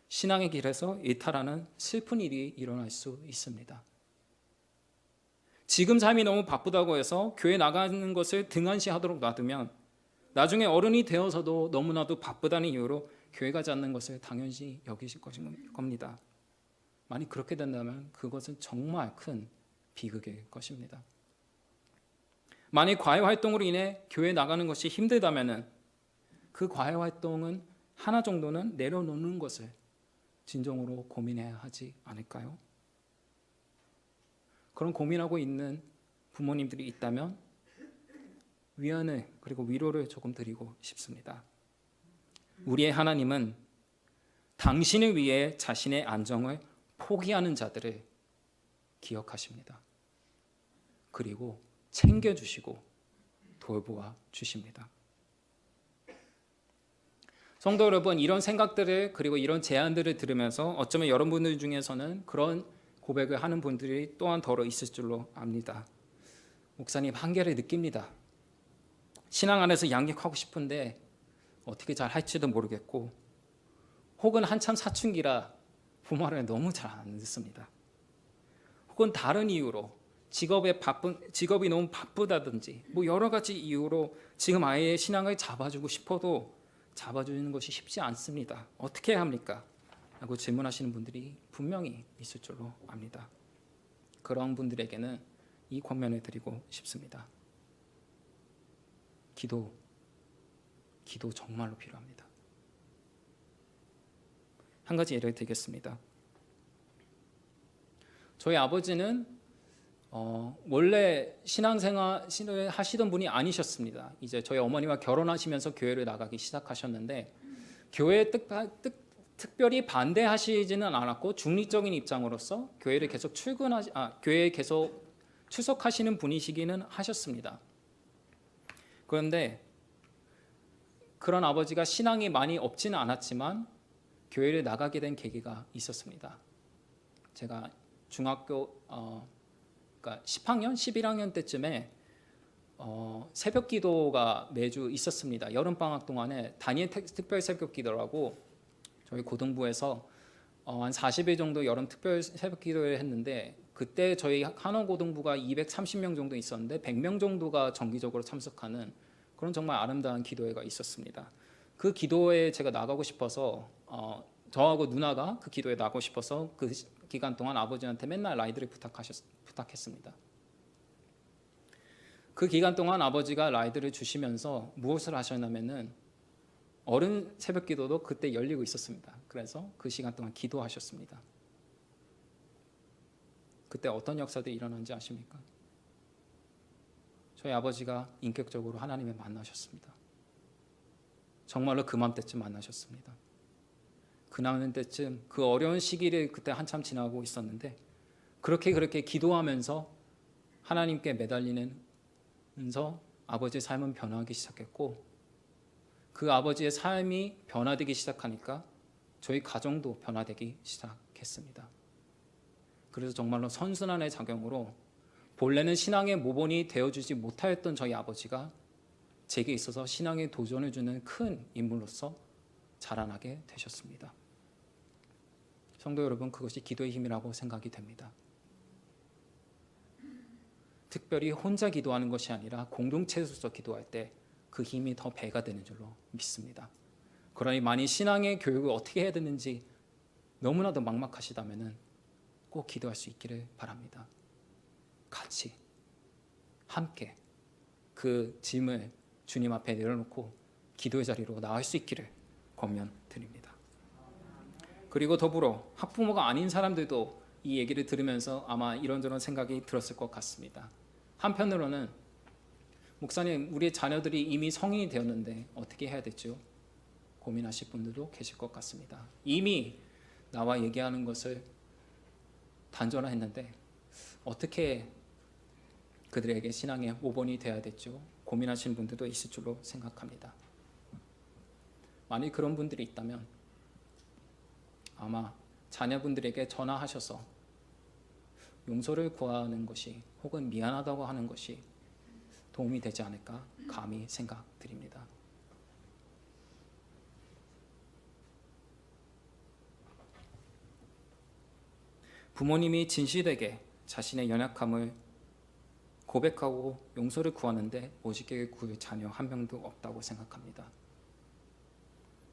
신앙의 길에서 이탈하는 슬픈 일이 일어날 수 있습니다. 지금 삶이 너무 바쁘다고 해서 교회 나가는 것을 등한시하도록 놔두면 나중에 어른이 되어서도 너무나도 바쁘다는 이유로 교회 가지 않는 것을 당연시 여기실 겁니다. 만약 그렇게 된다면 그것은 정말 큰 비극일 것입니다. 만약 과외 활동으로 인해 교회 나가는 것이 힘들다면 그 과외 활동은 하나 정도는 내려놓는 것을 진정으로 고민해야 하지 않을까요? 그런 고민하고 있는 부모님들이 있다면 위안을 그리고 위로를 조금 드리고 싶습니다. 우리의 하나님은 당신을 위해 자신의 안정을 포기하는 자들을 기억하십니다. 그리고 챙겨주시고 돌보아 주십니다. 성도 여러분, 이런 생각들을 그리고 이런 제안들을 들으면서 어쩌면 여러분들 중에서는 그런 고백을 하는 분들이 또한 더러 있을 줄로 압니다. 목사님, 한계를 느낍니다. 신앙 안에서 양육하고 싶은데 어떻게 잘 할지도 모르겠고, 혹은 한참 사춘기라 부모 말을 너무 잘 안 듣습니다. 혹은 다른 이유로 직업이 너무 바쁘다든지 뭐 여러 가지 이유로 지금 아이의 신앙을 잡아주고 싶어도 잡아주는 것이 쉽지 않습니다. 어떻게 해야 합니까? 라고 질문하시는 분들이 분명히 있을 줄로 압니다. 그런 분들에게는 이 권면을 드리고 싶습니다. 기도 정말로 필요합니다. 한 가지 예를 들겠습니다. 저희 아버지는 원래 신앙생활을 하시던 분이 아니셨습니다. 이제 저희 어머니와 결혼하시면서 교회를 나가기 시작하셨는데 교회에 특별히 반대하시지는 않았고 중립적인 입장으로서 교회에 계속 출석하시는 분이시기는 하셨습니다. 그런데 그런 아버지가 신앙이 많이 없지는 않았지만 교회를 나가게 된 계기가 있었습니다. 제가 중학교 그러니까 10학년, 11학년 때쯤에 새벽 기도가 매주 있었습니다. 여름방학 동안에 단일 특별 새벽 기도라고 저희 고등부에서 한 40일 정도 여름 특별 새벽 기도를 했는데 그때 저희 한원고등부가 230명 정도 있었는데 100명 정도가 정기적으로 참석하는 그런 정말 아름다운 기도회가 있었습니다. 그 기도회에 제가 나가고 싶어서 저하고 누나가 그 기도에 나가고 싶어서 그 기간 동안 아버지한테 맨날 라이드를 부탁했습니다. 그 기간 동안 아버지가 라이드를 주시면서 무엇을 하셨냐면은 어른 새벽 기도도 그때 열리고 있었습니다. 그래서 그 시간 동안 기도하셨습니다. 그때 어떤 역사들이 일어난지 아십니까? 저희 아버지가 인격적으로 하나님을 만나셨습니다. 정말로 그맘때쯤 만나셨습니다. 그나는 때쯤 그 어려운 시기를 그때 한참 지나고 있었는데 그렇게 기도하면서 하나님께 매달리면서 아버지의 삶은 변화하기 시작했고 그 아버지의 삶이 변화되기 시작하니까 저희 가정도 변화되기 시작했습니다. 그래서 정말로 선순환의 작용으로 본래는 신앙의 모본이 되어주지 못하였던 저희 아버지가 제게 있어서 신앙에 도전을 주는 큰 인물로서 자라나게 되셨습니다. 성도 여러분, 그것이 기도의 힘이라고 생각이 됩니다. 특별히 혼자 기도하는 것이 아니라 공동체에서 기도할 때 그 힘이 더 배가 되는 줄로 믿습니다. 그러니 만일 신앙의 교육을 어떻게 해야 되는지 너무나도 막막하시다면 꼭 기도할 수 있기를 바랍니다. 같이 함께 그 짐을 주님 앞에 내려놓고 기도의 자리로 나갈 수 있기를 권면드립니다. 그리고 더불어 학부모가 아닌 사람들도 이 얘기를 들으면서 아마 이런저런 생각이 들었을 것 같습니다. 한편으로는 목사님, 우리 자녀들이 이미 성인이 되었는데 어떻게 해야 됐죠? 고민하실 분들도 계실 것 같습니다. 이미 나와 얘기하는 것을 단절했는데 어떻게 그들에게 신앙의 모범이 되어야 됐죠? 고민하시는 분들도 있을 줄로 생각합니다. 만일 그런 분들이 있다면 아마 자녀분들에게 전화하셔서 용서를 구하는 것이 혹은 미안하다고 하는 것이 도움이 되지 않을까 감히 생각드립니다. 부모님이 진실되게 자신의 연약함을 고백하고 용서를 구하는데 오직게 구할 자녀 한 명도 없다고 생각합니다.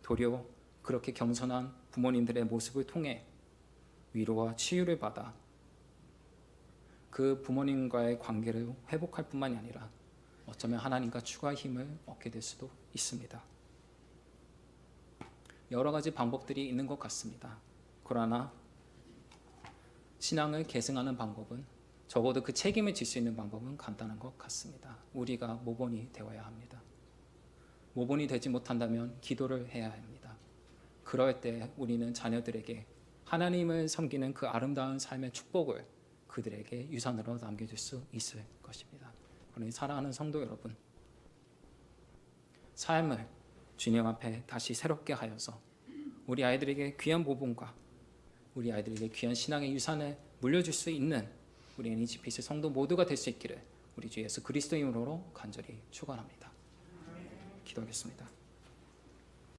도리어 그렇게 겸손한 부모님들의 모습을 통해 위로와 치유를 받아 그 부모님과의 관계를 회복할 뿐만이 아니라 어쩌면 하나님과 추가 힘을 얻게 될 수도 있습니다. 여러 가지 방법들이 있는 것 같습니다. 그러나 신앙을 계승하는 방법은 적어도 그 책임을 질 수 있는 방법은 간단한 것 같습니다. 우리가 모본이 되어야 합니다. 모본이 되지 못한다면 기도를 해야 합니다. 그럴 때 우리는 자녀들에게 하나님을 섬기는 그 아름다운 삶의 축복을 그들에게 유산으로 남겨줄 수 있을 것입니다. 그러니 사랑하는 성도 여러분, 삶을 주님 앞에 다시 새롭게 하여서 우리 아이들에게 귀한 모본과 우리 아이들에게 귀한 신앙의 유산을 물려줄 수 있는 우리 NHPC 성도 모두가 될 수 있기를 우리 주 예수 그리스도 이름으로 간절히 축원합니다. 기도하겠습니다.